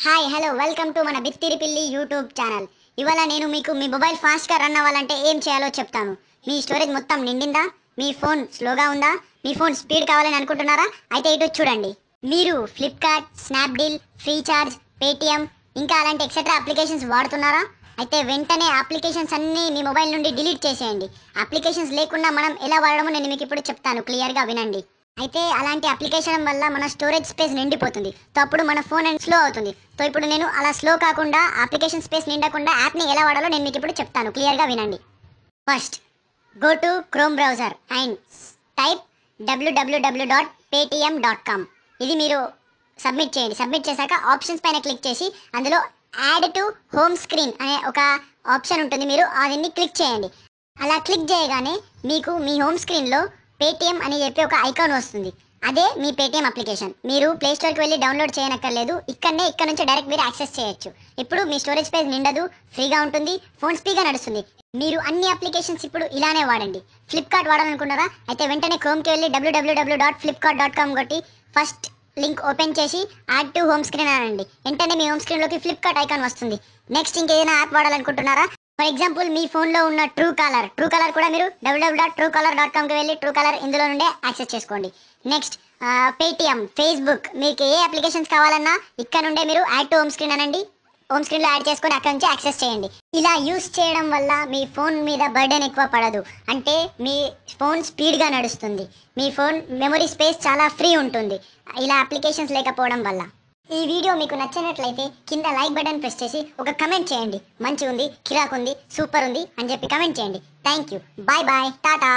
Hi hello welcome to మన బిత్తిరిపిల్లి YouTube channel. ఇవాళ నేను మీకు మీ మొబైల్ ఫాస్ట్గా రన్ అవ్వాలంటే ఏం చేయాలో చెప్తాను. మీ స్టోరేజ్ మొత్తం నిండిందా? మీ ఫోన్ స్లోగా ఉందా? మీ ఫోన్ స్పీడ్ కావాలని అనుకుంటున్నారా? అయితే ఇటు చూడండి. మీరు ఫ్లిప్కార్ట్, స్నాప్డీల్, ఫ్రీచార్జ్, పేటిఎం ఇంకా అలాంటి ఎక్సెట్రా అప్లికేషన్స్ వాడుతున్నారా? అయితే వెంటనే అప్లికేషన్స్ అన్నీ మీ మొబైల్ నుండి డిలీట్ చేసేయండి. అప్లికేషన్స్ లేకుండా మనం ఎలా వాడడమో నేను మీకు ఇప్పుడు చెప్తాను, క్లియర్గా వినండి. అయితే అలాంటి అప్లికేషన్ వల్ల మన స్టోరేజ్ స్పేస్ నిండిపోతుంది. అప్పుడు మన ఫోన్ స్లో అవుతుంది. ఇప్పుడు నేను అలా స్లో కాకుండా అప్లికేషన్ స్పేస్ నిండకుండా యాప్ని ఎలా వాడాలో నేను మీకు ఇప్పుడు చెప్తాను, క్లియర్గా వినండి. First go to chrome browser and type www.paytm.com. ఇది మీరు సబ్మిట్ చేయండి. సబ్మిట్ చేశాక ఆప్షన్స్ పైన క్లిక్ చేసి అందులో యాడ్ టు హోమ్ స్క్రీన్ అనే ఒక ఆప్షన్ ఉంటుంది, మీరు దాన్ని క్లిక్ చేయండి. అలా క్లిక్ చేయగానే మీకు మీ హోమ్ స్క్రీన్లో పేటిఎం అని చెప్పి ఒక ఐకాన్ వస్తుంది. అదే మీ పేటిఎం అప్లికేషన్. మీరు ప్లే స్టోర్కి వెళ్ళి డౌన్లోడ్ చేయనక్కర్లేదు. ఇక్కడ నుంచి డైరెక్ట్ మీరు యాక్సెస్ చేయొచ్చు. ఇప్పుడు మీ స్టోరేజ్ స్పేస్ నిండదు, ఫ్రీగా ఉంటుంది, ఫోన్ స్పీడ్గా నడుస్తుంది. మీరు అన్ని అప్లికేషన్స్ ఇప్పుడు ఇలానే వాడండి. ఫ్లిప్కార్ట్ వాడాలనుకున్నారా? అయితే వెంటనే క్రోమ్కి వెళ్ళి www.flipkart.com కొట్టి ఫస్ట్ లింక్ ఓపెన్ చేసి యాడ్ టు హోమ్ స్క్రీన్ అనండి. వెంటనే మీ హోమ్ స్క్రీన్లోకి ఫ్లిప్కార్ట్ ఐకాన్ వస్తుంది. నెక్స్ట్ ఇంకేదైనా యాప్ వాడాలనుకుంటున్నారా? ఫర్ ఎగ్జాంపుల్ మీ ఫోన్లో ఉన్న ట్రూ కాలర్ కూడా మీరు www.truecaller.comకి వెళ్ళి ట్రూ కాలర్ ఇందులో నుండే యాక్సెస్ చేసుకోండి. నెక్స్ట్ పేటిఎం, ఫేస్బుక్, మీకు ఏ అప్లికేషన్స్ కావాలన్నా ఇక్కడ నుండే మీరు యాడ్ టు హోమ్ స్క్రీన్ అనండి. హోమ్ స్క్రీన్లో యాడ్ చేసుకొని అక్కడ నుంచి యాక్సెస్ చేయండి. ఇలా యూస్ చేయడం వల్ల మీ ఫోన్ మీద బర్డెన్ ఎక్కువ పడదు. అంటే మీ ఫోన్ స్పీడ్గా నడుస్తుంది. మీ ఫోన్ మెమరీ స్పేస్ చాలా ఫ్రీ ఉంటుంది ఇలా అప్లికేషన్స్ లేకపోవడం వల్ల. ఈ వీడియో మీకు నచ్చినట్లయితే కింద లైక్ బటన్ ప్రెస్ చేసి ఒక కమెంట్ చేయండి. మంచి ఉంది, కిరాక్ ఉంది, సూపర్ ఉంది అని చెప్పి కమెంట్ చేయండి. Thank you, bye bye, Tata.